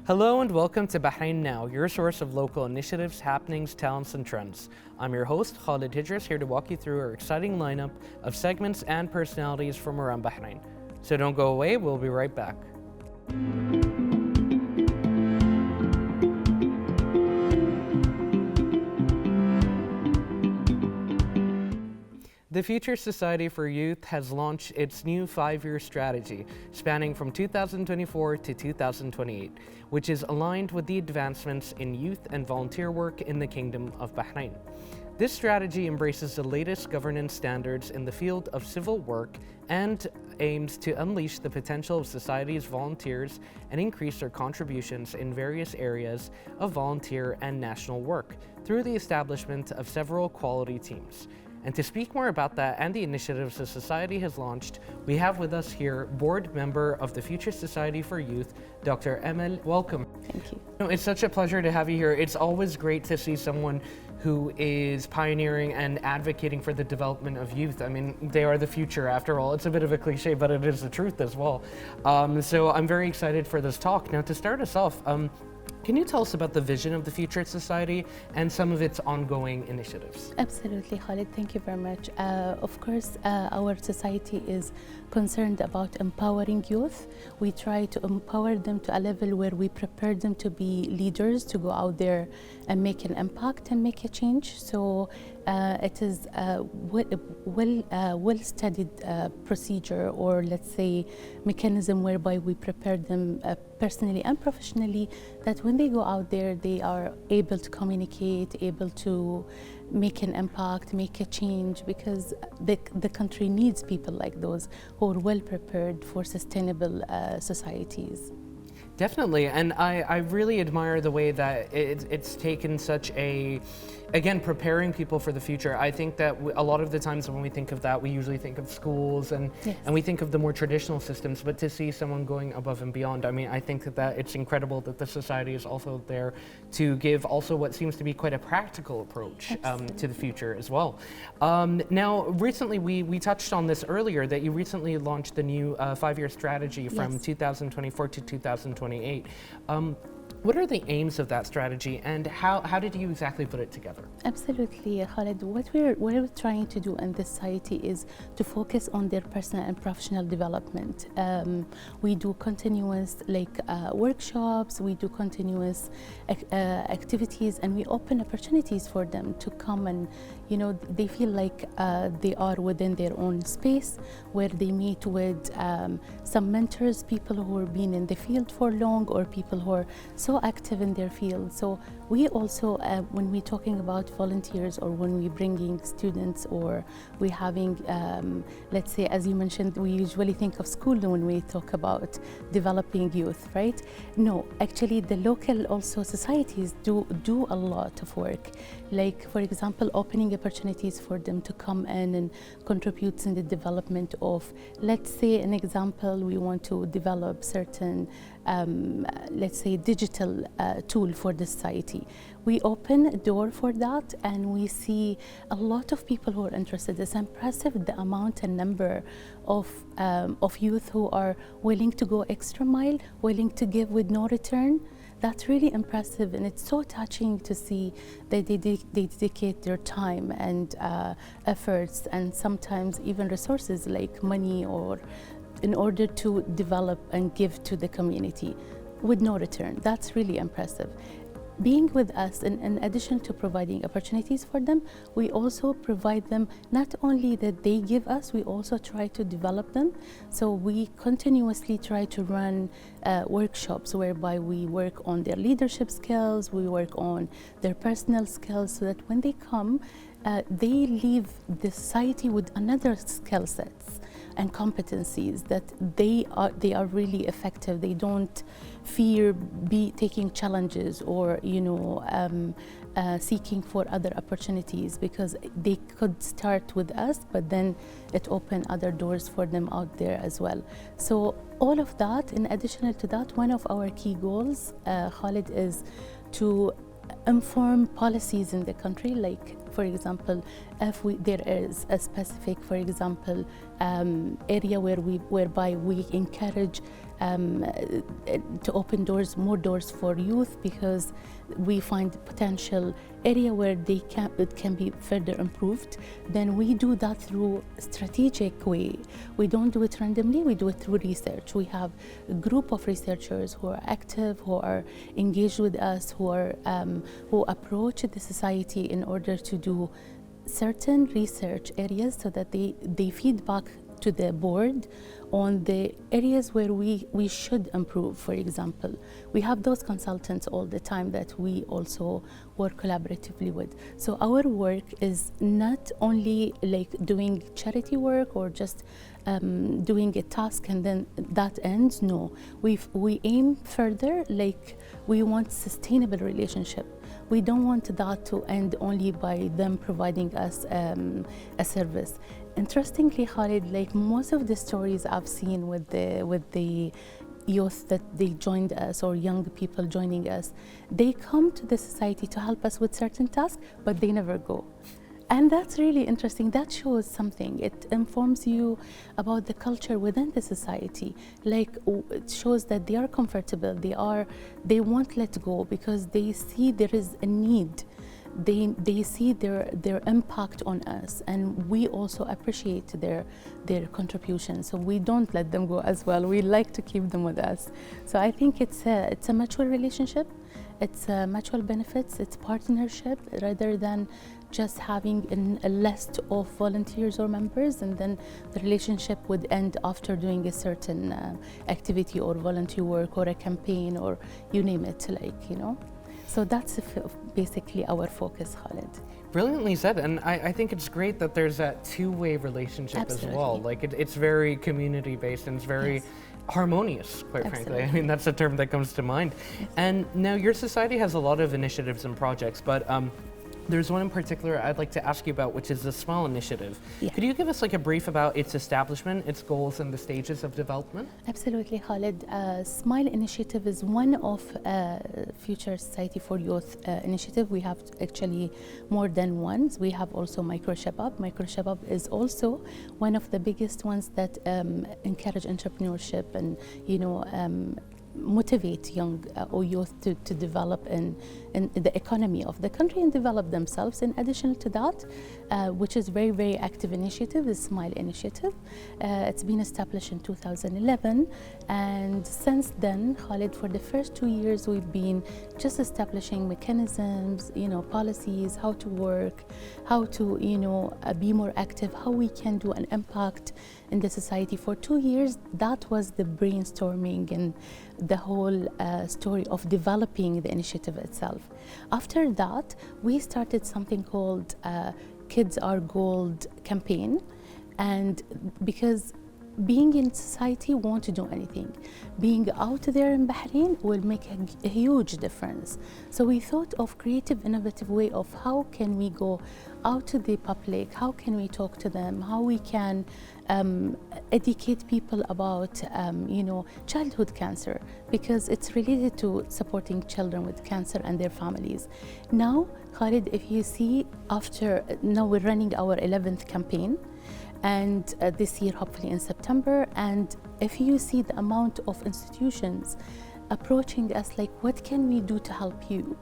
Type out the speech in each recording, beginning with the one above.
Hello and welcome to Bahrain Now, your source of local initiatives, happenings, talents, and trends. I'm your host, Khalid Hijras, here to walk you through our exciting lineup of segments and personalities from around Bahrain. So don't go away, we'll be right back. The Future Society for Youth has launched its new 5-year strategy, spanning from 2024 to 2028, which is aligned with the advancements in youth and volunteer work in the Kingdom of Bahrain. This strategy embraces the latest governance standards in the field of civil work and aims to unleash the potential of society's volunteers and increase their contributions in various areas of volunteer and national work through the establishment of several quality teams. And to speak more about that and the initiatives the Society has launched, we have with us here board member of the Future Society for Youth, Dr. Amal. Welcome. Thank you. It's such a pleasure to have you here. It's always great to see someone who is pioneering and advocating for the development of youth. I mean, they are the future after all. It's a bit of a cliche, but it is the truth as well. So I'm very excited for this talk. Now, to start us off, can you tell us about the vision of the Future Society and some of its ongoing initiatives? Absolutely, Khalid. Thank you very much. Of course, our society is concerned about empowering youth. We try to empower them to a level where we prepare them to be leaders, to go out there and make an impact and make a change. So it is a well-studied procedure, or let's say mechanism, whereby we prepare them personally and professionally, that when they go out there, they are able to communicate, able to make an impact, make a change, because the country needs people like those who are well prepared for sustainable societies. Definitely, and I really admire the way that it's taken such a, again, preparing people for the future. I think that a lot of the times when we think of that, we usually think of schools and we think of the more traditional systems, but to see someone going above and beyond, I mean, I think that it's incredible that the society is also there to give also what seems to be quite a practical approach to the future as well. Now, recently, we touched on this earlier, that you recently launched the new 5-year strategy from 2024 to 2028. What are the aims of that strategy, and how did you exactly put it together? Absolutely, Khalid. What we're trying to do in this society is to focus on their personal and professional development. We do continuous workshops, we do continuous activities, and we open opportunities for them to come and, they feel like they are within their own space, where they meet with some mentors, people who have been in the field for long, or people who are so active in their field. So we also, when we're talking about volunteers, or when we're bringing students, or we're having, let's say, as you mentioned, we usually think of school when we talk about developing youth, right? No, actually the local also societies do a lot of work. Like, for example, opening opportunities for them to come in and contribute in the development of, let's say, an example, we want to develop certain, let's say, digital tool for the society. We open a door for that, and we see a lot of people who are interested. It's impressive the amount and number of youth who are willing to go extra mile, willing to give with no return. That's really impressive, and it's so touching to see that they dedicate their time and efforts, and sometimes even resources like money, or in order to develop and give to the community with no return. That's really impressive. Being with us, in addition to providing opportunities for them, we also provide them, not only that they give us, we also try to develop them. So we continuously try to run workshops whereby we work on their leadership skills, we work on their personal skills, so that when they come, they leave the society with another skill sets and competencies, that they are really effective. They don't fear taking challenges, or seeking for other opportunities, because they could start with us, but then it opened other doors for them out there as well. So all of that, in addition to that, one of our key goals, Khalid, is to inform policies in the country. Like, for example, if there is a specific, for example, area whereby we encourage to open more doors for youth, because we find potential area where it can be further improved. Then we do that through strategic way. We don't do it randomly, we do it through research. We have a group of researchers who are active, who are engaged with us, who approach the society in order to do certain research areas, so that they feed back to the board on the areas where we should improve. For example, we have those consultants all the time that we also work collaboratively with. So our work is not only like doing charity work or just doing a task and then that ends. No, we aim further. Like, we want sustainable relationship. We don't want that to end only by them providing us a service. Interestingly, Khalid, like most of the stories I've seen with the youth that they joined us, or young people joining us, they come to the society to help us with certain tasks, but they never go. And that's really interesting. That shows something. It informs you about the culture within the society. Like, it shows that they are comfortable. They won't let go because they see there is a need. They see their impact on us, and we also appreciate their contribution. So we don't let them go as well. We like to keep them with us. So I think it's a mutual relationship. It's mutual benefits. It's partnership rather than just having a list of volunteers or members, and then the relationship would end after doing a certain activity or volunteer work or a campaign or you name it, like, you know. So that's basically our focus, Khalid. Brilliantly said, and I think it's great that there's that two-way relationship Absolutely. as well. Like, it's very community-based and it's very Yes. harmonious, quite frankly. I Absolutely. mean, that's the term that comes to mind. Yes. And now your society has a lot of initiatives and projects, but there's one in particular I'd like to ask you about, which is the SMILE initiative. Yeah. Could you give us like a brief about its establishment, its goals, and the stages of development? Absolutely, Khalid. SMILE initiative is one of Future Society for Youth initiative. We have actually more than one. We have also Micro Shabab. Micro Shabab is also one of the biggest ones that encourage entrepreneurship and, you know, motivate young or youth to develop in the economy of the country and develop themselves. In addition to that, which is very, very active initiative, is SMILE initiative. It's been established in 2011, and since then, Khalid, for the first 2 years, we've been just establishing mechanisms, you know, policies, how to work, how to, you know, be more active, how we can do an impact in the society. For 2 years, that was the brainstorming and the whole story of developing the initiative itself. After that, we started something called Kids Are Gold campaign, and because being in society won't do anything. Being out there in Bahrain will make a huge difference. So we thought of creative, innovative way of how can we go out to the public, how can we talk to them, how we can educate people about you know, childhood cancer, because it's related to supporting children with cancer and their families. Now, Khalid, if you see, now we're running our 11th campaign, and this year hopefully in September, and if you see the amount of institutions approaching us like, what can we do to help you?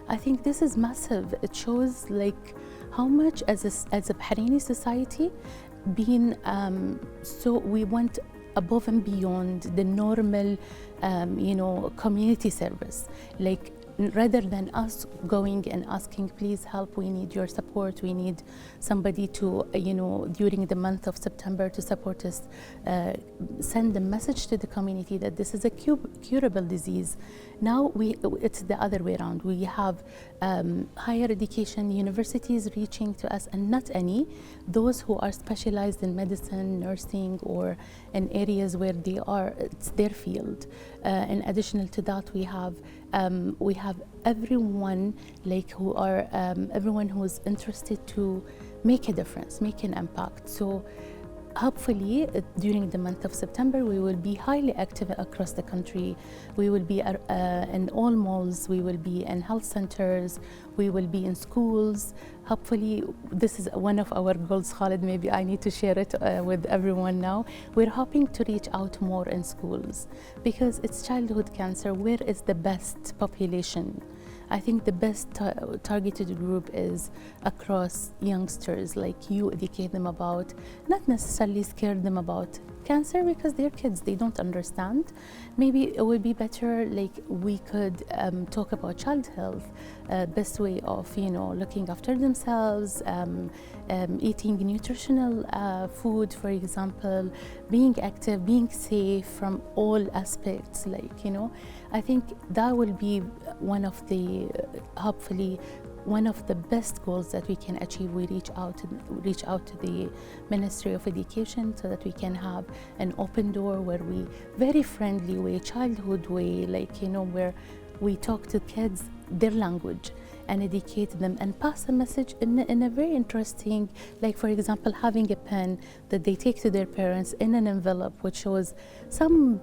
I think this is massive. It shows like how much as a Bahraini society being so we went above and beyond the normal you know, community service. Like, rather than us going and asking, please help, we need your support, we need somebody to, you know, during the month of September to support us, send a message to the community that this is a curable disease. Now it's the other way around. We have higher education universities reaching to us, and not any, those who are specialized in medicine, nursing, or in areas where they are, it's their field. In addition to that, we have everyone like who are everyone who is interested to make a difference, make an impact. So hopefully, during the month of September, we will be highly active across the country. We will be in all malls, we will be in health centers, we will be in schools. Hopefully, this is one of our goals, Khalid. Maybe I need to share it with everyone now. We're hoping to reach out more in schools because it's childhood cancer. Where is the best population? I think the best targeted group is across youngsters, like you educate them about, not necessarily scare them about cancer because they're kids, they don't understand. Maybe it would be better, like we could talk about child health, best way of, looking after themselves, eating nutritional food, for example, being active, being safe from all aspects, I think that will be one of the, hopefully, one of the best goals that we can achieve. We reach out to the Ministry of Education so that we can have an open door where we, very friendly way, childhood way, where we talk to kids their language and educate them and pass a message in a very interesting, like for example, having a pen that they take to their parents in an envelope which shows some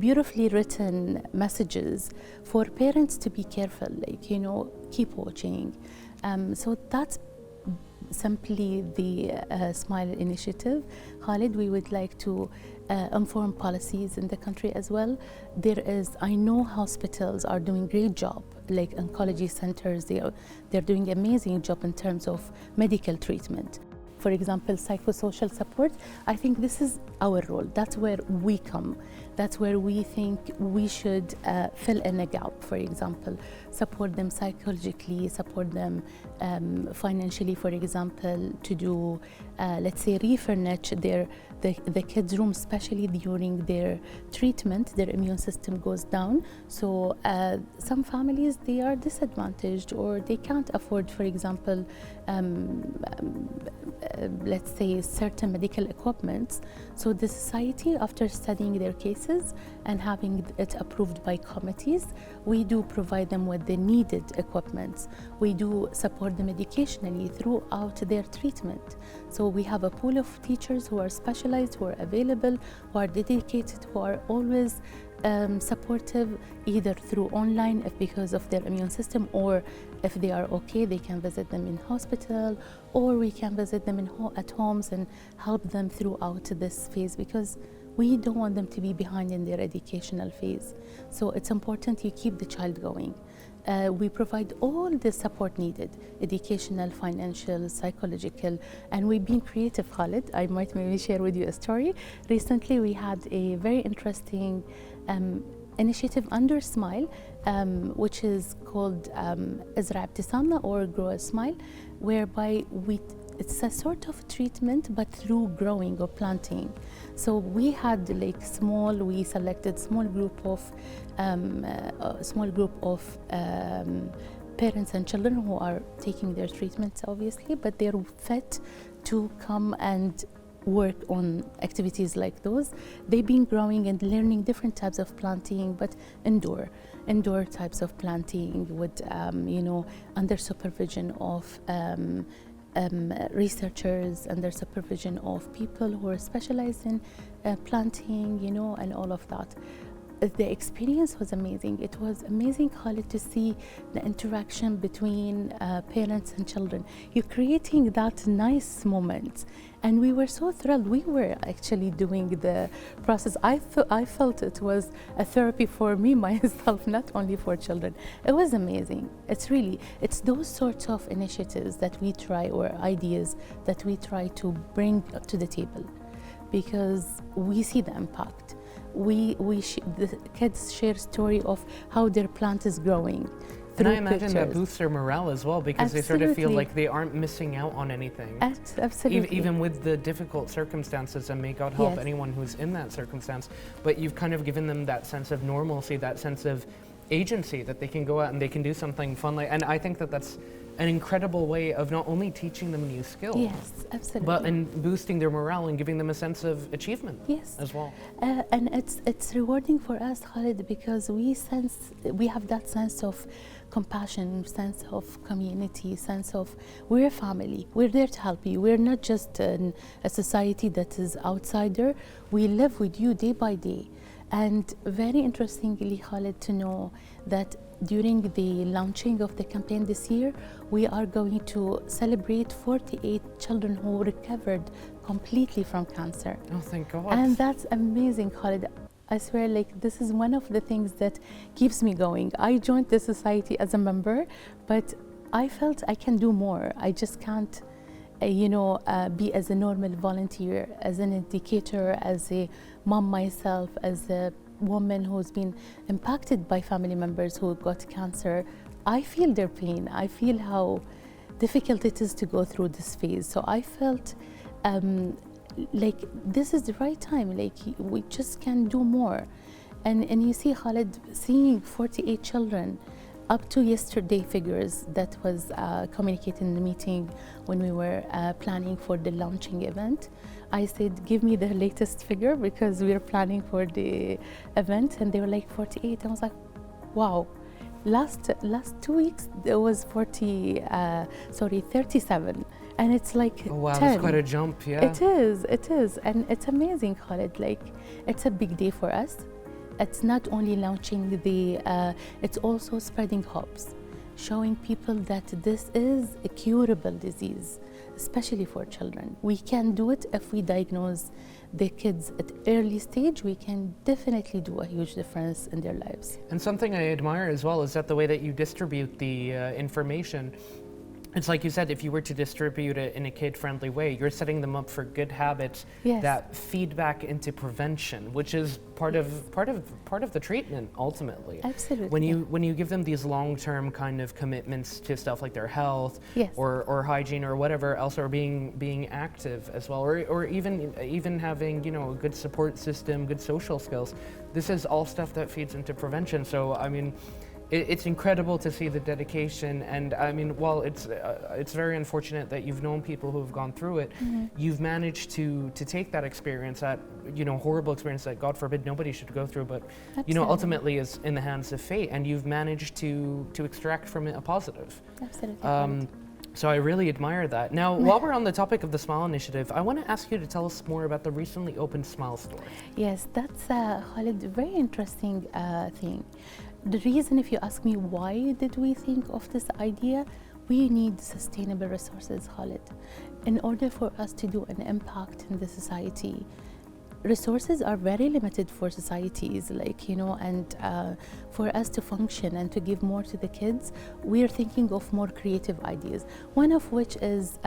beautifully written messages for parents to be careful, keep watching. So that's simply the Smile initiative. Khalid, we would like to inform policies in the country as well. I know hospitals are doing great job, like oncology centers, they're doing amazing job in terms of medical treatment. For example, psychosocial support, I think this is our role. That's where we come. That's where we think we should fill in a gap, for example, support them psychologically, support them financially, for example, to do, let's say, refurnish the kids' room, especially during their treatment, their immune system goes down. So some families, they are disadvantaged or they can't afford, for example, let's say certain medical equipments. So the society, after studying their cases and having it approved by committees, we do provide them with the needed equipments. We do support them educationally throughout their treatment. So we have a pool of teachers who are specialized, who are available, who are dedicated, who are always supportive, either through online if because of their immune system, or if they are okay, they can visit them in hospital, or we can visit them at homes and help them throughout this phase, because we don't want them to be behind in their educational phase. So it's important you keep the child going. We provide all the support needed, educational, financial, psychological, and we've been creative, Khalid. I might maybe share with you a story. Recently, we had a very interesting initiative under Smile, which is called Izra Ibtisama, or Grow a Smile, whereby it's a sort of treatment but through growing or planting. So we had we selected small group of parents and children who are taking their treatments, obviously, but they're fit to come and work on activities like those. They've been growing and learning different types of planting, but indoor types of planting with under supervision of researchers, under supervision of people who are specialized in planting, and all of that. The experience was amazing. It was amazing, Khalid, to see the interaction between parents and children. You're creating that nice moment. And we were so thrilled. We were actually doing the process. I felt it was a therapy for me, myself, not only for children. It was amazing. It's those sorts of initiatives that we try, or ideas that we try to bring to the table, because we see the impact. The kids share story of how their plant is growing. And I imagine that boosts their morale as well, because they sort of feel like they aren't missing out on anything. Absolutely. Even with the difficult circumstances, and may God help anyone who's in that circumstance, but you've kind of given them that sense of normalcy, that sense of agency, that they can go out and they can do something fun. And I think that that's an incredible way of not only teaching them new skills, Yes, absolutely. but in boosting their morale and giving them a sense of achievement Yes. as well. And it's rewarding for us, Khalid, because we have that sense of compassion, sense of community, sense of we're a family. We're there to help you. We're not just a society that is outsider. We live with you day by day. And very interestingly, Khalid, to know that during the launching of the campaign this year, we are going to celebrate 48 children who recovered completely from cancer. Oh, thank God. And that's amazing, Khalid. I swear, like, this is one of the things that keeps me going. I joined the society as a member, but I felt I can do more. I just can't, be as a normal volunteer, as an educator, as a mom myself, as a woman who's been impacted by family members who got cancer. I feel their pain. I feel how difficult it is to go through this phase. So I felt like this is the right time. Like, we just can do more. And you see, Khalid, seeing 48 children, up to yesterday figures that was communicated in the meeting when we were planning for the launching event. I said, give me the latest figure because we are planning for the event, and they were like 48. I was like, wow. Last 2 weeks there was 37, and it's like, oh, wow, 10. that's quite a jump. Yeah, it is, and it's amazing, Khalid. Like, it's a big day for us. It's not only launching it's also spreading hopes, showing people that this is a curable disease, especially for children. We can do it if we diagnose the kids at early stage. We can definitely do a huge difference in their lives. and something I admire as well is that the way that you distribute the information. It's like you said, if you were to distribute it in a kid-friendly way, you're setting them up for good habits Yes. that feed back into prevention, which is part of the treatment ultimately. Absolutely. When you give them these long-term kind of commitments to stuff like their health, Yes. or hygiene or whatever else, or being active as well, or even having, you know, a good support system, good social skills. This is all stuff that feeds into prevention. So I mean, it's incredible to see the dedication, and I mean, while it's very unfortunate that you've known people who have gone through it, you've managed to take that experience, that, you know, horrible experience that God forbid nobody should go through, but you know, Absolutely. ultimately is in the hands of fate, and you've managed to extract from it a positive. Absolutely. So I really admire that. Now, while we're on the topic of the Smile Initiative, I want to ask you to tell us more about the recently opened Smile store. Yes, that's Khalid, a very interesting thing. The reason, if you ask me why did we think of this idea, we need sustainable resources, Khalid. In order for us to do an impact in the society, resources are very limited for societies, like, you know, and for us to function and to give more to the kids, we are thinking of more creative ideas. One of which is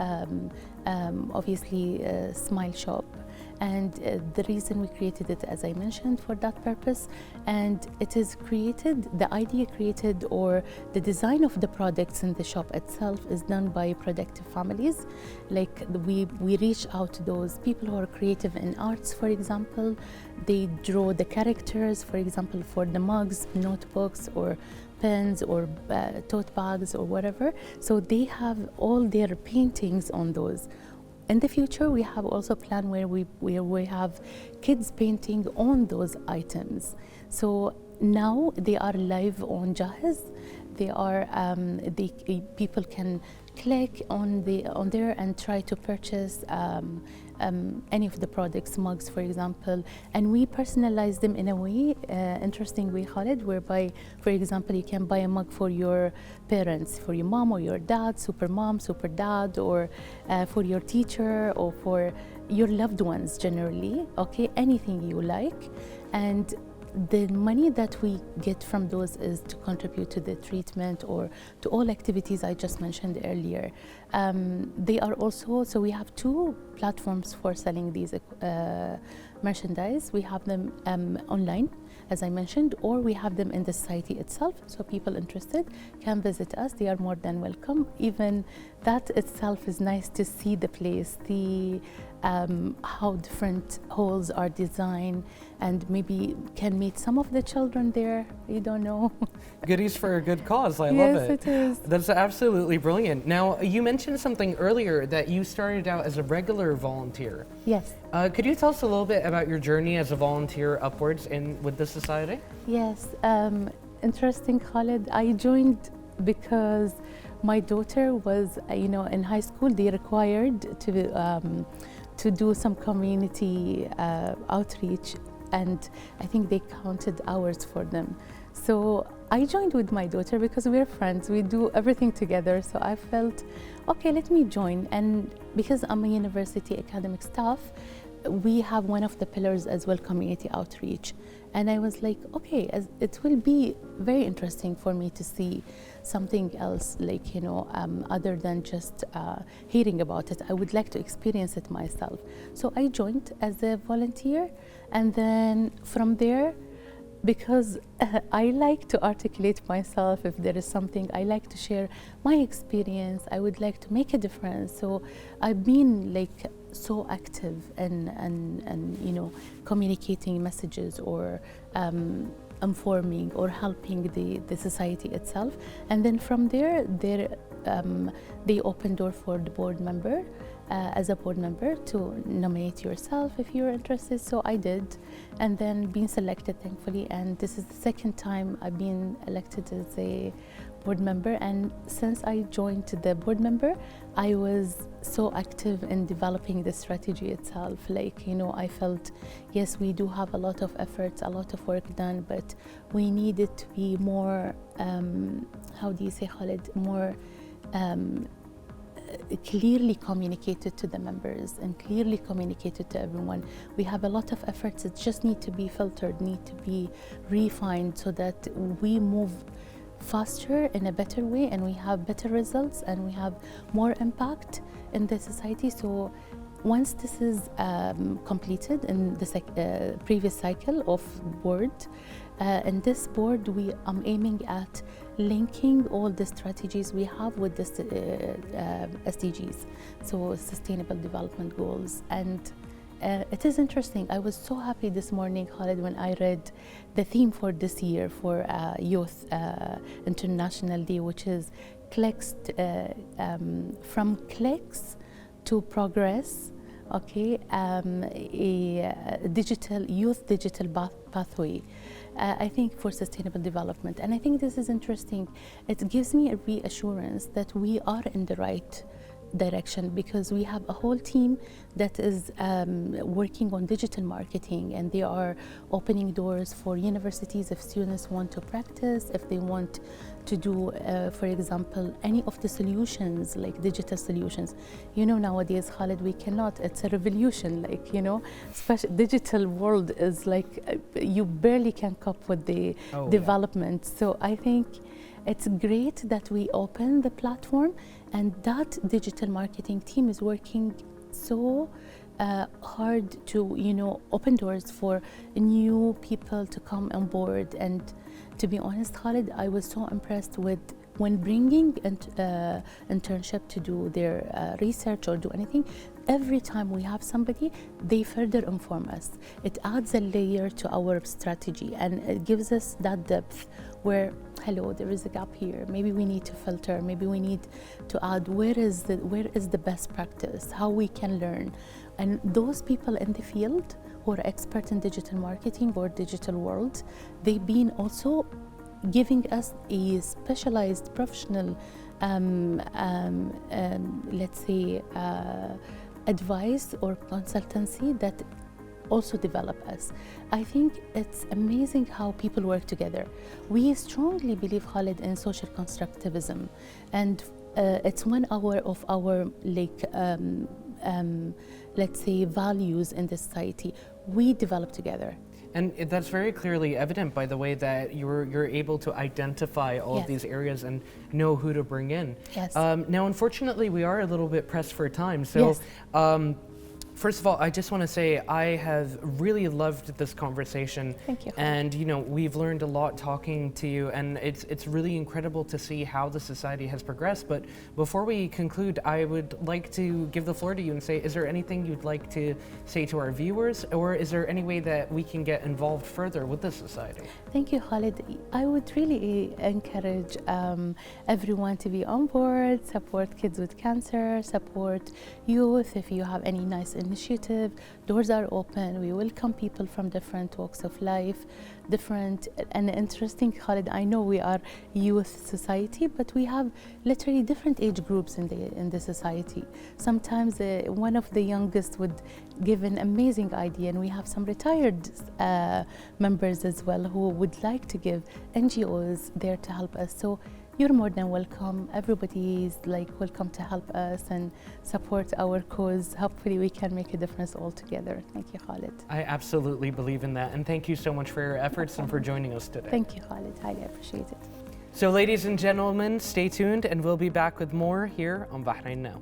obviously Smile Shop. And the reason we created it, as I mentioned, for that purpose. And it is created, the idea created, or the design of the products in the shop itself is done by productive families. Like, we reach out to those people who are creative in arts, for example. They draw the characters, for example, for the mugs, notebooks, or pens, or tote bags, or whatever. So they have all their paintings on those. In the future, we have also a plan where we have kids painting on those items. So now they are live on Jahiz. They are people can click on there and try to purchase any of the products, mugs, for example, and we personalize them in a way, interesting way, Khalid, whereby, for example, you can buy a mug for your parents, for your mom or your dad, super mom, super dad, or for your teacher, or for your loved ones generally, okay, anything you like. And the money that we get from those is to contribute to the treatment or to all activities I just mentioned earlier. They are also, so we have two platforms for selling these merchandise. We have them online, as I mentioned, or we have them in the society itself. So people interested can visit us. They are more than welcome. Even that itself is nice to see the place, how different halls are designed, and maybe can meet some of the children there. You don't know. Goodies for a good cause. I love Yes, it. it is. That's absolutely brilliant. Now, you mentioned something earlier that you started out as a regular volunteer. Yes. Could you tell us a little bit about your journey as a volunteer upwards with the society? Yes. Interesting, Khalid. I joined because my daughter was, in high school. They required to do some community outreach, and I think they counted hours for them. So I joined with my daughter because we're friends. We do everything together. So I felt, okay, let me join. And because I'm a university academic staff, we have one of the pillars as well, community outreach. And I was like, okay, it will be very interesting for me to see something else, like, other than just hearing about it. I would like to experience it myself. So I joined as a volunteer. And then from there, because I like to articulate myself, if there is something, I like to share my experience. I would like to make a difference. So I've been like so active and communicating messages or informing or helping the society itself. And then from there, they open door for the board member. As a board member to nominate yourself if you're interested. So I did, and then being selected, thankfully, and this is the second time I've been elected as a board member. And since I joined the board member, I was so active in developing the strategy itself. Like, I felt, yes, we do have a lot of efforts, a lot of work done, but we needed to be more, how do you say, Khalid, more clearly communicated to the members and clearly communicated to everyone. We have a lot of efforts that just need to be filtered, need to be refined so that we move faster in a better way and we have better results and we have more impact in the society. So once this is completed in the previous cycle of board, in this board, I'm aiming at linking all the strategies we have with the SDGs, so Sustainable Development Goals. And it is interesting. I was so happy this morning, Khalid, when I read the theme for this year for Youth International Day, which is from clicks to progress. Okay, a youth digital pathway. I think for sustainable development. And I think this is interesting. It gives me a reassurance that we are in the right direction because we have a whole team that is working on digital marketing, and they are opening doors for universities if students want to practice, if they want to do, for example, any of the solutions like digital solutions. Nowadays, Khalid, we cannot, it's a revolution, digital world is like, you barely can cope with the development. Yeah. So I think it's great that we open the platform, and that digital marketing team is working so hard to open doors for new people to come on board. And to be honest, Khalid, I was so impressed with when bringing internship to do their research or do anything. Every time we have somebody, they further inform us. It adds a layer to our strategy and it gives us that depth where, hello, there is a gap here. Maybe we need to filter. Maybe we need to add where is the best practice, how we can learn. And those people in the field who are experts in digital marketing or digital world, they've been also giving us a specialized professional, let's say, advice or consultancy that also develop us. I think it's amazing how people work together. We strongly believe, Khalid, in social constructivism, and it's one of our let's say values in the society. We develop together. And that's very clearly evident by the way that you're able to identify all of these areas and know who to bring in. Yes. Now, unfortunately, we are a little bit pressed for time. So First of all, I just want to say I have really loved this conversation. Thank you. And we've learned a lot talking to you, and it's really incredible to see how the society has progressed. But before we conclude, I would like to give the floor to you and say, is there anything you'd like to say to our viewers, or is there any way that we can get involved further with the society? Thank you, Khalid. I would really encourage everyone to be on board, support Kids with Cancer, support youth. If you have any nice initiative, doors are open. We welcome people from different walks of life, different and interesting. Khalid, I know we are youth society, but we have literally different age groups in the society. Sometimes one of the youngest would give an amazing idea, and we have some retired members as well who would like to give. NGOs there to help us. So you're more than welcome. Everybody is welcome to help us and support our cause. Hopefully we can make a difference all together. Thank you, Khalid. I absolutely believe in that, and thank you so much for your efforts and for joining us today. Thank you, Khalid. Highly appreciate it. So ladies and gentlemen, stay tuned and we'll be back with more here on Bahrain Now.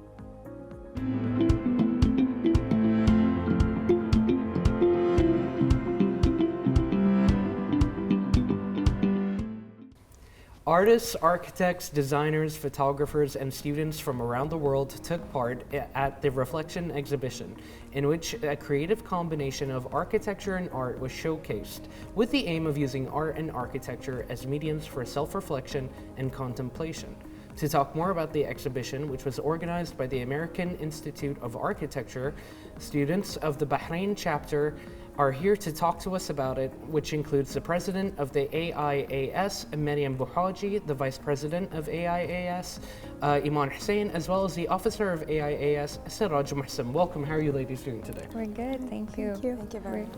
Artists, architects, designers, photographers, and students from around the world took part at the Reflection exhibition, in which a creative combination of architecture and art was showcased, with the aim of using art and architecture as mediums for self-reflection and contemplation. To talk more about the exhibition, which was organized by the American Institute of Architecture, students of the Bahrain chapter are here to talk to us about it, which includes the president of the AIAS, Mariam Bouhaji, the vice president of AIAS, Iman Hussein, as well as the officer of AIAS, Siraj Muhsin. Welcome. How are you ladies doing today? We're good, thank you. Thank you very much.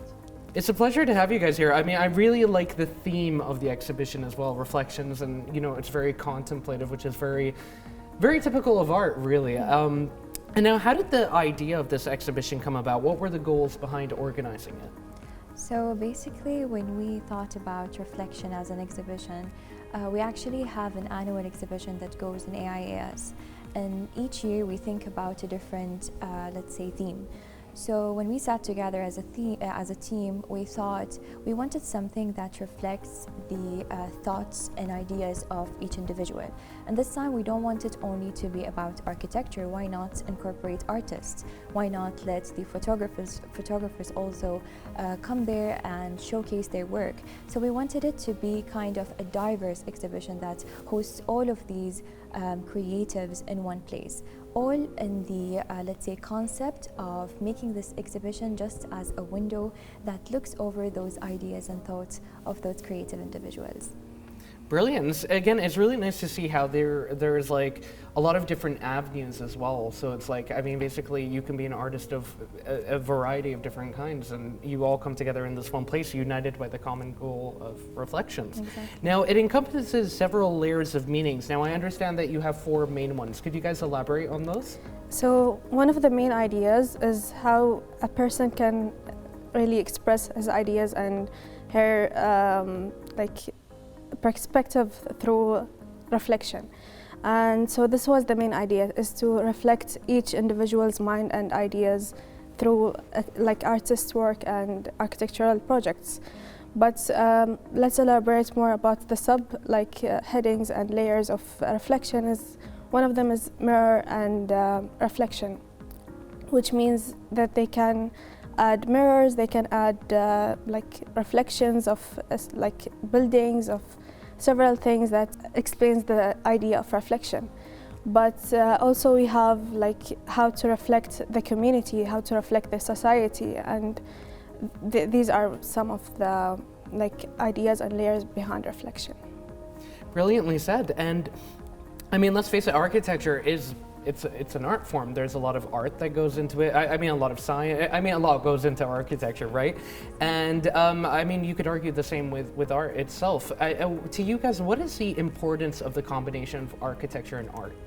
It's a pleasure to have you guys here. I mean, I really like the theme of the exhibition as well, reflections, and it's very contemplative, which is very, very typical of art, really. And now, how did the idea of this exhibition come about? What were the goals behind organizing it? So basically, when we thought about reflection as an exhibition, we actually have an annual exhibition that goes in AIAS. And each year we think about a different, let's say, theme. So when we sat together as a team, we thought we wanted something that reflects the thoughts and ideas of each individual. And this time we don't want it only to be about architecture. Why not incorporate artists? Why not let the photographers also come there and showcase their work? So we wanted it to be kind of a diverse exhibition that hosts all of these creatives in one place, all in the let's say concept of making this exhibition just as a window that looks over those ideas and thoughts of those creative individuals. Brilliant. Again, it's really nice to see how there's like a lot of different avenues as well. So it's like, I mean, basically you can be an artist of a variety of different kinds, and you all come together in this one place, united by the common goal of reflections. Exactly. Now, it encompasses several layers of meanings. Now, I understand that you have 4 main ones. Could you guys elaborate on those? So one of the main ideas is how a person can really express his ideas and her perspective through reflection. And so this was the main idea, is to reflect each individual's mind and ideas through artist work and architectural projects. But let's elaborate more about the headings and layers of reflection. One of them is mirror and reflection, which means that they can add mirrors, they can add reflections of buildings, of several things that explains the idea of reflection. But also we have how to reflect the community, how to reflect the society, and these are some of the ideas and layers behind reflection. Brilliantly said. And I mean, let's face it, architecture is it's an art form. There's a lot of art that goes into it. I mean, a lot of science. I mean, a lot goes into architecture, right? And I mean, you could argue the same with art itself. To you guys, what is the importance of the combination of architecture and art?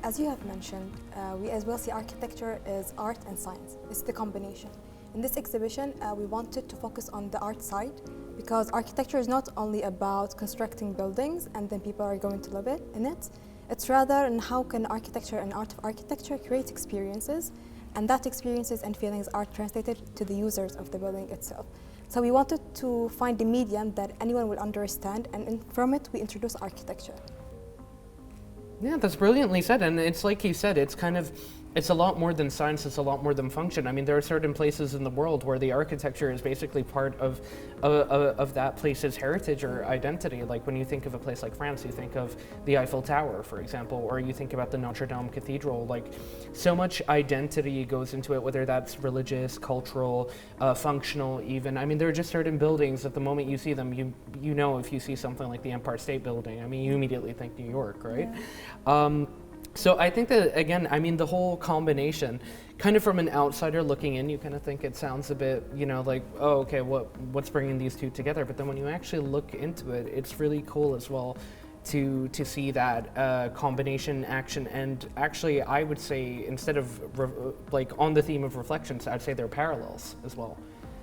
As you have mentioned, we as well see architecture as art and science. It's the combination. In this exhibition, we wanted to focus on the art side, because architecture is not only about constructing buildings and then people are going to live in it. It's rather in how can architecture and art of architecture create experiences and that experiences and feelings are translated to the users of the building itself. So we wanted to find a medium that anyone will understand, and from it we introduce architecture. Yeah, that's brilliantly said. And it's like you said, it's a lot more than science, it's a lot more than function. I mean, there are certain places in the world where the architecture is basically part of that place's heritage or identity. Like when you think of a place like France, you think of the Eiffel Tower, for example, or you think about the Notre Dame Cathedral. Like, so much identity goes into it, whether that's religious, cultural, functional even. I mean, there are just certain buildings that the moment you see them, you know if you see something like the Empire State Building, I mean, you immediately think New York, right? Yeah. So I think that, again, I mean, the whole combination, kind of from an outsider looking in, you kind of think it sounds a bit, you know, like, oh, okay, what's bringing these two together? But then when you actually look into it, it's really cool as well to see that combination action. And actually, I would say, instead of like on the theme of reflections, I'd say they're parallels as well.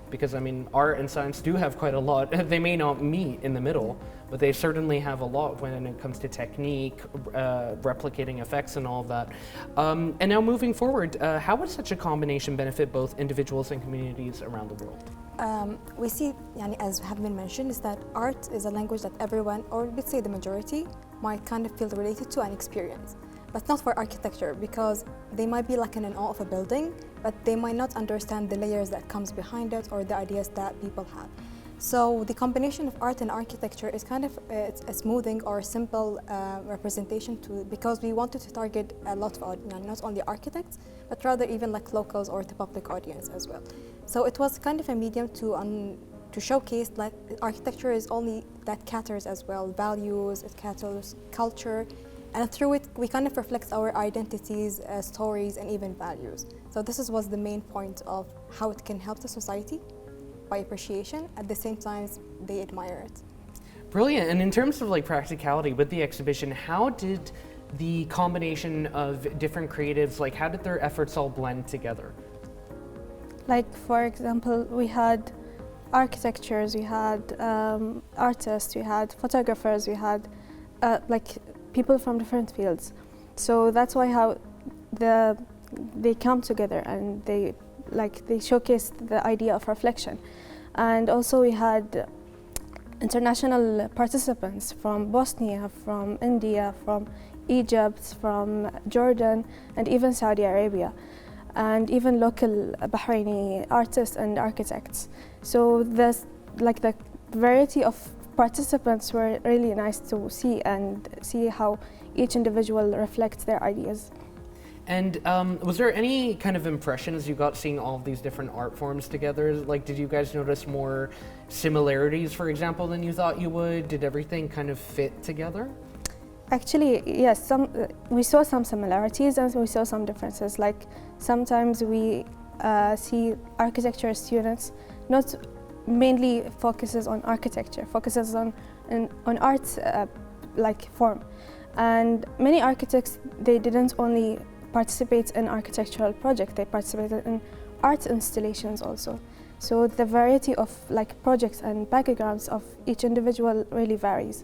Because I mean, art and science do have quite a lot. They may not meet in the middle, but they certainly have a lot when it comes to technique, replicating effects and all of that. And now moving forward, how would such a combination benefit both individuals and communities around the world? We see, as have been mentioned, is that art is a language that everyone, or let's say the majority, might kind of feel related to and experience. But not for architecture, because they might be like in awe of a building, but they might not understand the layers that comes behind it or the ideas that people have. So the combination of art and architecture is kind of a smoothing or simple representation because we wanted to target a lot of not only architects, but rather even like locals or the public audience as well. So it was kind of a medium to showcase that architecture is only that caters as well values, it caters culture. And through it, we kind of reflect our identities, stories, and even values. So this was the main point of how it can help the society by appreciation. At the same time, they admire it. Brilliant. And in terms of like practicality with the exhibition, how did the combination of different creatives, like how did their efforts all blend together? Like, for example, we had architectures, we had artists, we had photographers, we had like people from different fields. So that's why how they come together and they showcased the idea of reflection. And also we had international participants from Bosnia, from India, from Egypt, from Jordan, and even Saudi Arabia, and even local Bahraini artists and architects. So the variety of participants were really nice to see and see how each individual reflects their ideas. And was there any kind of impressions you got seeing all of these different art forms together? Like, did you guys notice more similarities, for example, than you thought you would? Did everything kind of fit together? Actually, yes, we saw some similarities and we saw some differences. Like, sometimes we see architecture students not mainly focuses on architecture, focuses on art like form. And many architects, they didn't only participate in architectural projects, they participated in art installations also. So the variety of like projects and backgrounds of each individual really varies.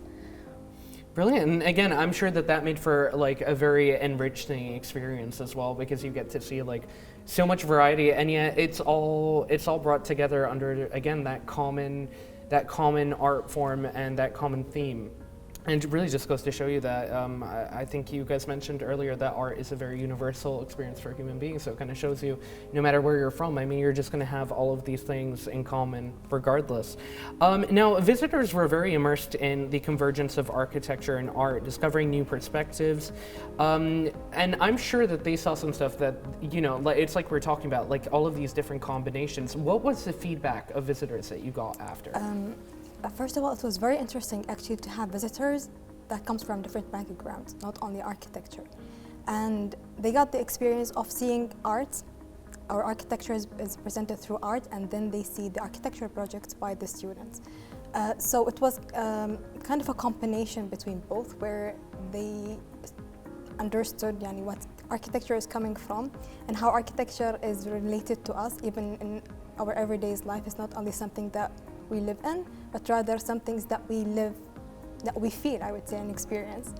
Brilliant. And again, I'm sure that made for like a very enriching experience as well, because you get to see like so much variety, and yet it's all brought together under, again, that common art form and that common theme. And it really just goes to show you that I think you guys mentioned earlier that art is a very universal experience for human beings. So it kind of shows you, no matter where you're from, I mean, you're just going to have all of these things in common regardless. Now, visitors were very immersed in the convergence of architecture and art, discovering new perspectives. And I'm sure that they saw some stuff that, you know, it's like we're talking about, like all of these different combinations. What was the feedback of visitors that you got after? First of all, it was very interesting actually to have visitors that comes from different backgrounds, not only architecture. And they got the experience of seeing art. Our architecture is presented through art, and then they see the architectural projects by the students. So it was kind of a combination between both, where they understood what architecture is coming from and how architecture is related to us, even in our everyday life. It's not only something that we live in, but rather some things that we live, that we feel, I would say, and experience.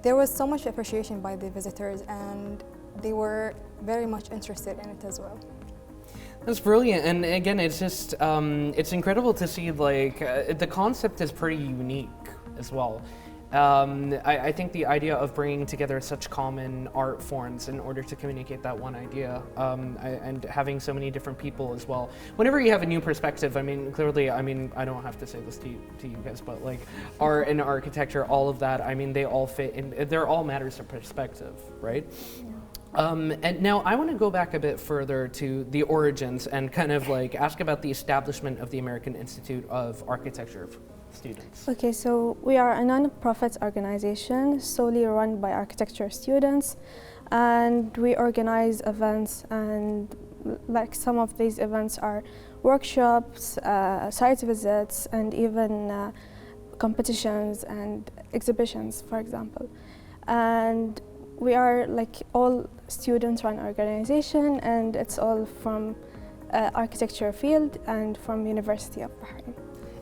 There was so much appreciation by the visitors, and they were very much interested in it as well. That's brilliant, and again, it's just it's incredible to see like the concept is pretty unique as well. I think the idea of bringing together such common art forms in order to communicate that one idea, and having so many different people as well. Whenever you have a new perspective, I mean, clearly, I mean, I don't have to say this to you guys, but like art and architecture, all of that, I mean, they all fit in. They're all matters of perspective, right? Yeah. And now I want to go back a bit further to the origins and kind of like ask about the establishment of the American Institute of Architecture students. Okay, so we are a non-profit organization solely run by architecture students, and we organize events, and like some of these events are workshops, site visits, and even competitions and exhibitions, for example. And we are like all student-run organization, and it's all from architecture field and from University of Bahrain.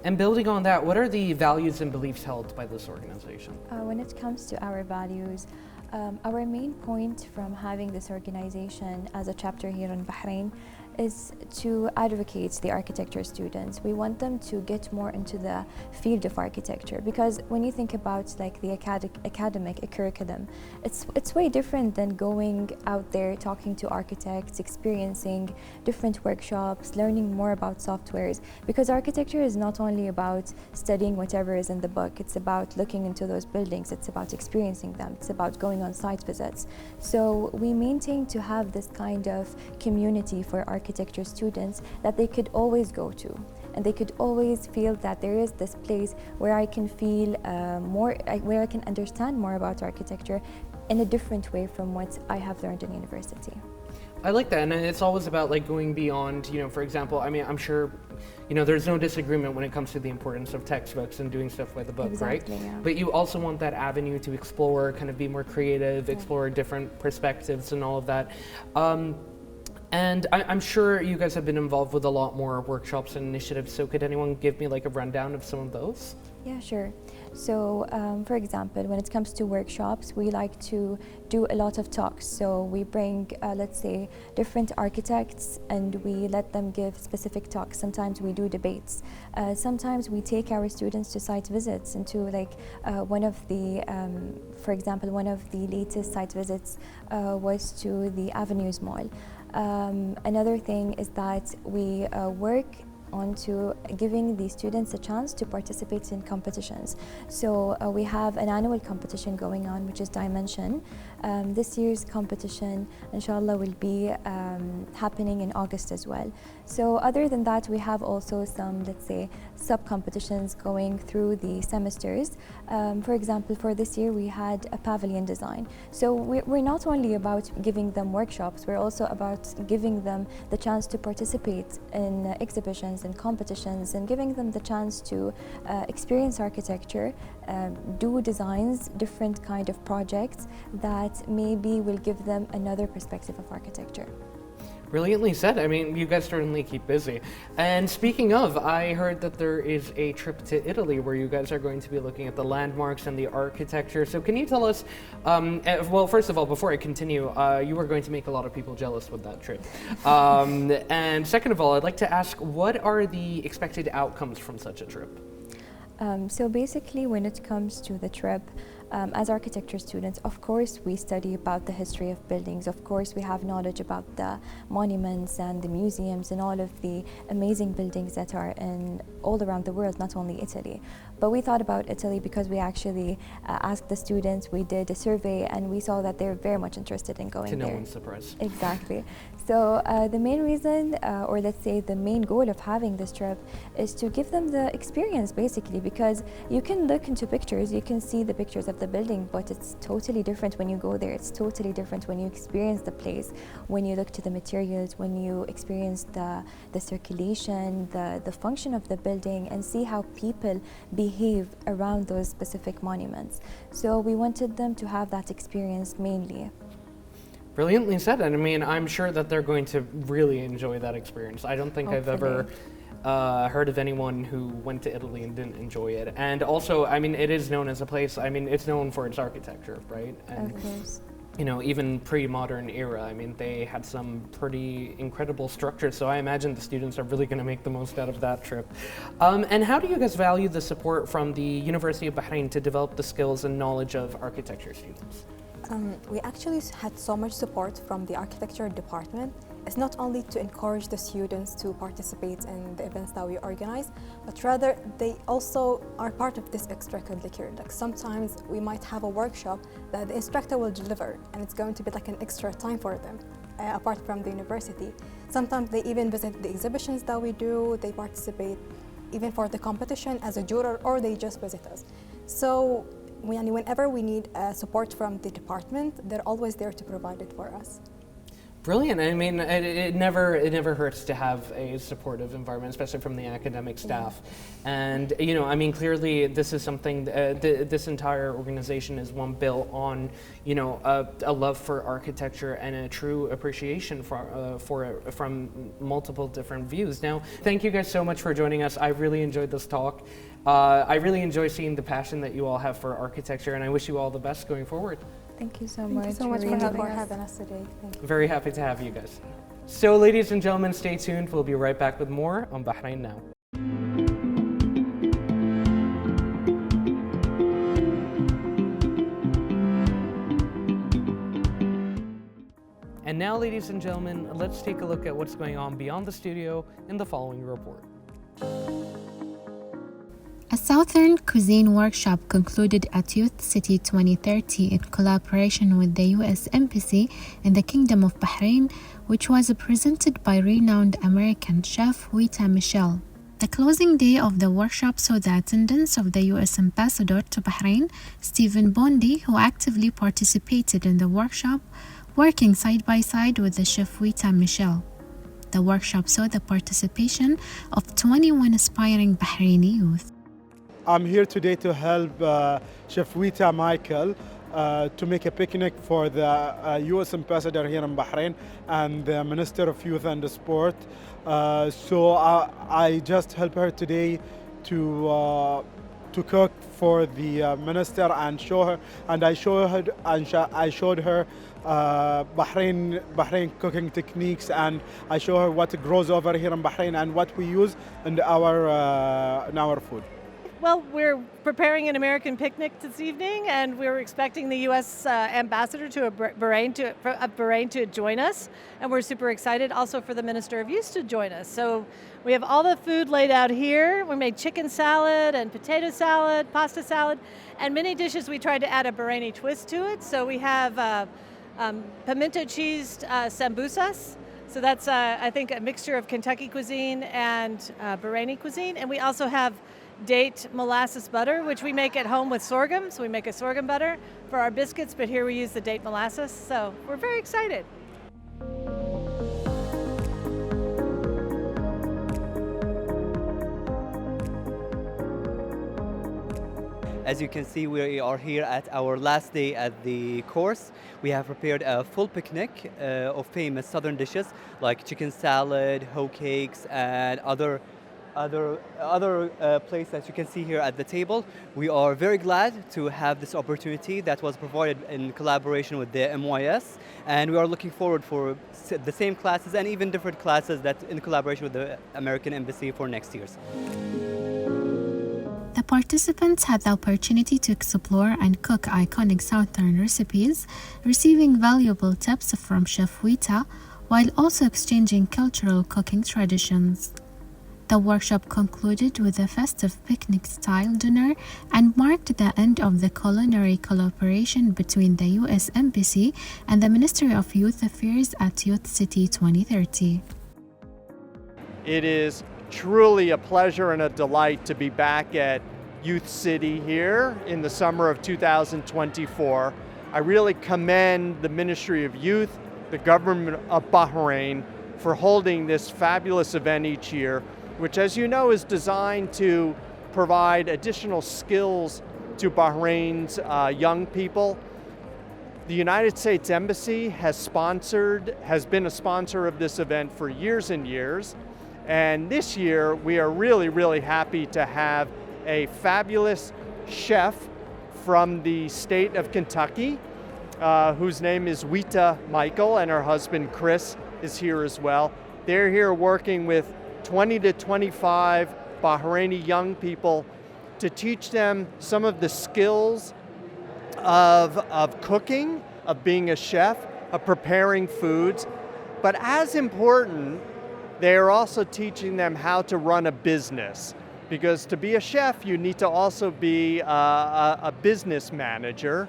And building on that, what are the values and beliefs held by this organization? When it comes to our values, our main point from having this organization as a chapter here in Bahrain is to advocate the architecture students. We want them to get more into the field of architecture, because when you think about like the academic curriculum, it's way different than going out there talking to architects, experiencing different workshops, learning more about softwares, because architecture is not only about studying whatever is in the book, it's about looking into those buildings, it's about experiencing them, it's about going on site visits. So we maintain to have this kind of community for architecture students that they could always go to, and they could always feel that there is this place where I can feel where I can understand more about architecture in a different way from what I have learned in university. I like that, and it's always about like going beyond, you know, for example, I mean, I'm sure, you know, there's no disagreement when it comes to the importance of textbooks and doing stuff by the book, Exactly, right? yeah. But you also want that avenue to explore, kind of be more creative, explore different perspectives and all of that. And I'm sure you guys have been involved with a lot more workshops and initiatives, so could anyone give me like a rundown of some of those? Yeah, sure. So, for example, when it comes to workshops, we like to do a lot of talks. So we bring, let's say, different architects, and we let them give specific talks. Sometimes we do debates. Sometimes we take our students to site visits into like one of the, for example, one of the latest site visits was to the Avenues Mall. Another thing is that we work onto giving the students a chance to participate in competitions. So we have an annual competition going on, which is Dimension. This year's competition, inshallah, will be happening in August as well. So other than that, we have also some, let's say, sub-competitions going through the semesters. For example, for this year, we had a pavilion design. So we're not only about giving them workshops, we're also about giving them the chance to participate in exhibitions and competitions, and giving them the chance to experience architecture, do designs, different kind of projects that maybe will give them another perspective of architecture. Brilliantly said. I mean, you guys certainly keep busy. And speaking of, I heard that there is a trip to Italy where you guys are going to be looking at the landmarks and the architecture. So can you tell us, well, first of all, before I continue, you are going to make a lot of people jealous with that trip. And second of all, I'd like to ask, what are the expected outcomes from such a trip? So basically, when it comes to the trip, as architecture students, of course, we study about the history of buildings. Of course, we have knowledge about the monuments and the museums and all of the amazing buildings that are in all around the world, not only Italy. But we thought about Italy because we actually asked the students, we did a survey, and we saw that they're very much interested in going there. To no one's surprise. Exactly. So the main reason, or let's say the main goal of having this trip, is to give them the experience, basically, because you can look into pictures, you can see the pictures of the building, but it's totally different when you go there. It's totally different when you experience the place, when you look to the materials, when you experience the circulation, the function of the building, and see how people behave around those specific monuments. So we wanted them to have that experience mainly. Brilliantly said. And I mean, I'm sure that they're going to really enjoy that experience. I don't think Hopefully. I've ever heard of anyone who went to Italy and didn't enjoy it. And also, I mean, it is known as a place, I mean, it's known for its architecture, right? And Of course. even pre-modern era. I mean, they had some pretty incredible structures, so I imagine the students are really going to make the most out of that trip. And how do you guys value the support from the University of Bahrain to develop the skills and knowledge of architecture students? We actually had so much support from the architecture department. It's not only to encourage the students to participate in the events that we organize, but rather they also are part of this extracurricular. Like sometimes we might have a workshop that the instructor will deliver, and it's going to be like an extra time for them, apart from the university. Sometimes they even visit the exhibitions that we do, they participate even for the competition as a juror, or they just visit us. So whenever we need support from the department, they're always there to provide it for us. Brilliant. I mean, it never hurts to have a supportive environment, especially from the academic staff. And I mean, clearly this is something. This entire organization is one built on, a love for architecture and a true appreciation for it from multiple different views. Now, thank you guys so much for joining us. I really enjoyed this talk. I really enjoy seeing the passion that you all have for architecture, and I wish you all the best going forward. Thank you so Thank much. you so much for having us today. Thank you. Very happy to have you guys. So, ladies and gentlemen, stay tuned. We'll be right back with more on Bahrain Now. And now, ladies and gentlemen, let's take a look at what's going on beyond the studio in the following report. A Southern Cuisine workshop concluded at Youth City 2030 in collaboration with the U.S. Embassy in the Kingdom of Bahrain, which was presented by renowned American chef Wita Michelle. The closing day of the workshop saw the attendance of the U.S. Ambassador to Bahrain, Stephen Bondi, who actively participated in the workshop, working side by side with the chef Wita Michelle. The workshop saw the participation of 21 aspiring Bahraini youth. I'm here today to help Chef Wita Michael to make a picnic for the U.S. Ambassador here in Bahrain and the Minister of Youth and Sport. So I just help her today to cook for the minister and show her. And I showed her Bahrain cooking techniques, and I show her what grows over here in Bahrain and what we use in our food. Well, we're preparing an American picnic this evening, and we're expecting the U.S. ambassador to Bahrain to join us, and we're super excited also for the Minister of Youth to join us. So we have all the food laid out here. We made chicken salad and potato salad, pasta salad, and many dishes we tried to add a Bahraini twist to it. So we have pimento cheesed sambusas. So that's, I think, a mixture of Kentucky cuisine and Bahraini cuisine, and we also have date molasses butter, which we make at home with sorghum. So we make a sorghum butter for our biscuits, but here we use the date molasses. So we're very excited. As you can see, we are here at our last day at the course. We have prepared a full picnic of famous southern dishes like chicken salad, hoe cakes, and other plates that you can see here at the table. We are very glad to have this opportunity that was provided in collaboration with the MYS, and we are looking forward for the same classes and even different classes that in collaboration with the American Embassy for next year's. The participants had the opportunity to explore and cook iconic Southern recipes, receiving valuable tips from Chef Wita, while also exchanging cultural cooking traditions. The workshop concluded with a festive picnic-style dinner and marked the end of the culinary collaboration between the U.S. Embassy and the Ministry of Youth Affairs at Youth City 2030. It is truly a pleasure and a delight to be back at Youth City here in the summer of 2024. I really commend the Ministry of Youth, the government of Bahrain, for holding this fabulous event each year, which, as you know, is designed to provide additional skills to Bahrain's young people. The United States Embassy has been a sponsor of this event for years and years. And this year, we are really, really happy to have a fabulous chef from the state of Kentucky, whose name is Wita Michael, and her husband Chris is here as well. They're here working with 20 to 25 Bahraini young people to teach them some of the skills of cooking, of being a chef, of preparing foods. But as important, they are also teaching them how to run a business. Because to be a chef, you need to also be a business manager.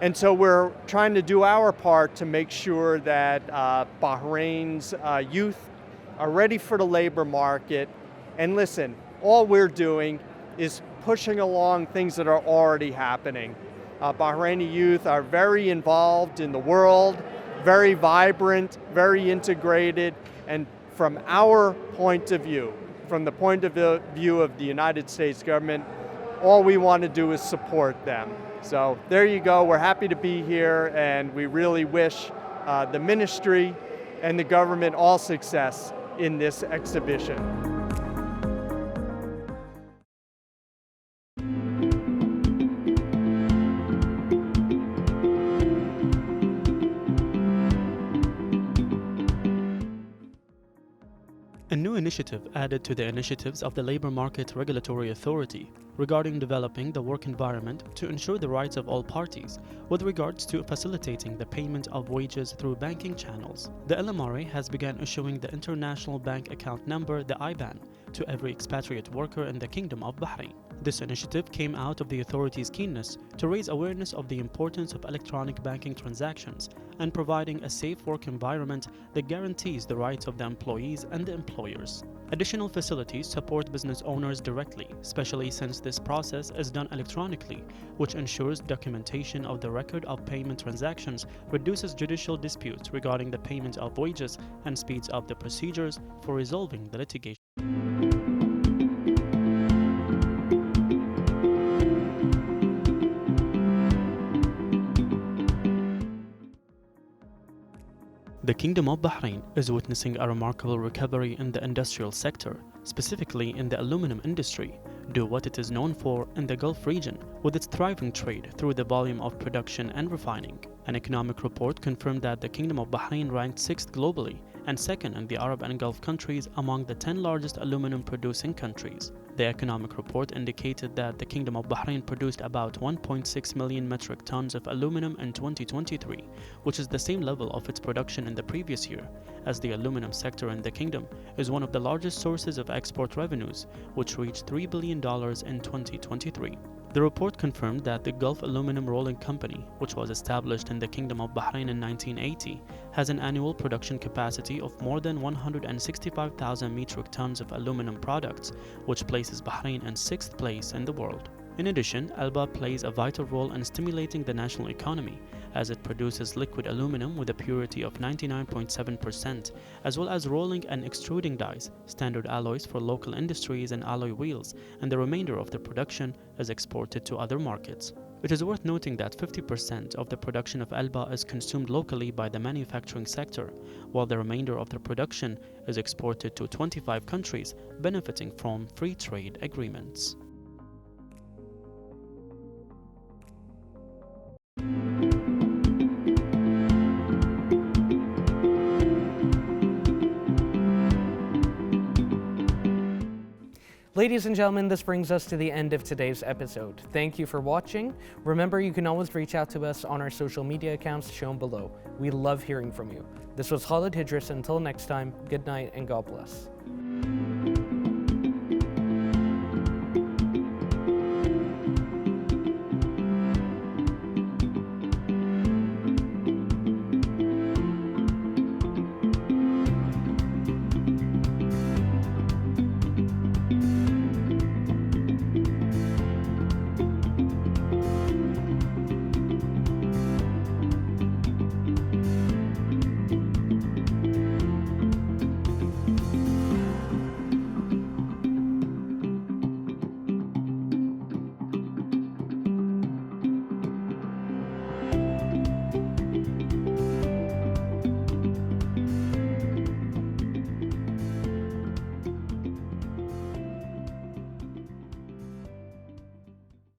And so we're trying to do our part to make sure that Bahrain's youth are ready for the labor market. And listen, all we're doing is pushing along things that are already happening. Bahraini youth are very involved in the world, very vibrant, very integrated, and from our point of view, from the point of view of the United States government, all we want to do is support them. So there you go, we're happy to be here, and we really wish the ministry and the government all success in this exhibition. A new initiative added to the initiatives of the Labor Market Regulatory Authority regarding developing the work environment to ensure the rights of all parties with regards to facilitating the payment of wages through banking channels. The LMRA has begun issuing the International Bank Account Number, the IBAN, to every expatriate worker in the Kingdom of Bahrain. This initiative came out of the authority's keenness to raise awareness of the importance of electronic banking transactions and providing a safe work environment that guarantees the rights of the employees and the employers. Additional facilities support business owners directly, especially since this process is done electronically, which ensures documentation of the record of payment transactions, reduces judicial disputes regarding the payment of wages, and speeds up the procedures for resolving the litigation. The Kingdom of Bahrain is witnessing a remarkable recovery in the industrial sector, specifically in the aluminum industry, due to what it is known for in the Gulf region, with its thriving trade through the volume of production and refining. An economic report confirmed that the Kingdom of Bahrain ranked 6th globally and 2nd in the Arab and Gulf countries among the 10 largest aluminum producing countries. The economic report indicated that the Kingdom of Bahrain produced about 1.6 million metric tons of aluminum in 2023, which is the same level of its production in the previous year, as the aluminum sector in the kingdom is one of the largest sources of export revenues, which reached $3 billion in 2023. The report confirmed that the Gulf Aluminum Rolling Company, which was established in the Kingdom of Bahrain in 1980, has an annual production capacity of more than 165,000 metric tons of aluminum products, which places Bahrain in 6th place in the world. In addition, ALBA plays a vital role in stimulating the national economy, as it produces liquid aluminum with a purity of 99.7%, as well as rolling and extruding dies, standard alloys for local industries and alloy wheels, and the remainder of the production is exported to other markets. It is worth noting that 50% of the production of ALBA is consumed locally by the manufacturing sector, while the remainder of the production is exported to 25 countries, benefiting from free trade agreements. Ladies and gentlemen, this brings us to the end of today's episode. Thank you for watching. Remember, you can always reach out to us on our social media accounts shown below. We love hearing from you. This was Khalid Hidris. Until next time, good night and God bless.